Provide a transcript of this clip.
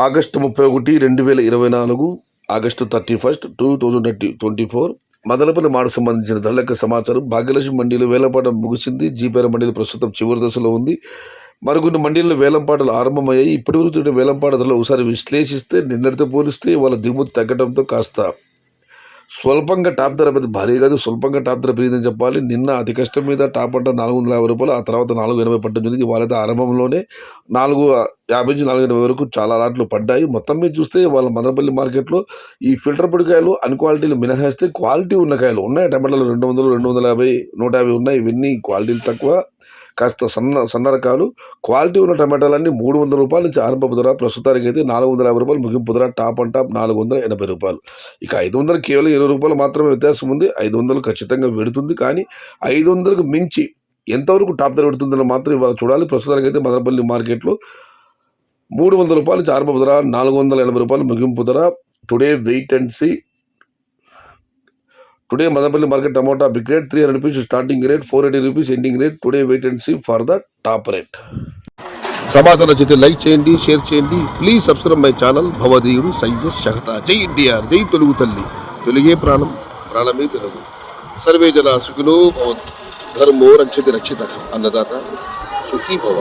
August 31, 2024 August 31, 2024 Madanapalle మాటకు సంబంధించిన ధరల సమాచారం. భాగ్యలక్ష్మి మండీలో వేలంపాట ముగిసింది. జీపేర మండీలు ప్రస్తుతం చివరి దశలో ఉంది. మరికొన్ని మండీల్లో వేలంపాటలు ఆరంభమయ్యాయి. ఇప్పటి వరకు వేలంపాట ధరలు ఒకసారి విశ్లేషిస్తే నిన్నటితో పోలిస్తే వాళ్ళ దిగుమతి తగ్గడంతో కాస్త స్వల్పంగా టాప్ ధర పెద్ద భారీ కాదు, స్వల్పంగా టాప్ ధర పెరిగిందని చెప్పాలి. నిన్న అతి కష్టం మీద టాప్ అంట ₹450, ఆ తర్వాత 480 పడ్డం జరిగింది. వాళ్ళైతే ఆరంభంలోనే 450 నుంచి 480 వరకు చాలా లాట్లు పడ్డాయి. మొత్తం మీద చూస్తే వాళ్ళ మదనపల్లి మార్కెట్లో ఈ ఫిల్టర్ పొడికాయలు అన్ క్వాలిటీలు మినహాయిస్తే క్వాలిటీ ఉన్న కాయలు ఉన్నాయి. టమాటాలు 200, 250, 150 ఉన్నాయి. ఇవన్నీ క్వాలిటీలు తక్కువ, కాస్త సన్న రకాలు. క్వాలిటీ ఉన్న టమాటాలన్నీ ₹300 నుంచి ఆరంభపు ధర. ప్రస్తుతానికి అయితే ₹450 ముగింపు ధర. Top and top ₹480. ఇక 500 కేవలం ₹20 మాత్రమే వ్యత్యాసం ఉంది. 500 ఖచ్చితంగా పెడుతుంది, కానీ 500కు మించి ఎంతవరకు టాప్ ధర పెడుతుందని మాత్రం ఇవాళ చూడాలి. ప్రస్తుతానికి అయితే మదనపల్లి మార్కెట్లో ₹300 నుంచి ఆరంభపు ధర, ₹480 ముగింపు ధర. Today wait and see. Today, Madapalli market tomato big rate ₹300 starting rate, ₹480 ending rate. Today, wait and see for the top rate. సమాచారం నచ్చితే లైక్ చేయండి, షేర్ చేయండి. Please subscribe my channel. భవదీయుడు సయ్యద్ షహతా. జై ఎన్టీఆర్, జై తెలుగు తల్లి. తెలుగే ప్రాణం, ప్రాణమే తెలుగు. సర్వే జన సుఖినో భవంతు. ధర్మో రక్షతి రక్షిత. అన్నదాత సుఖీ భవ.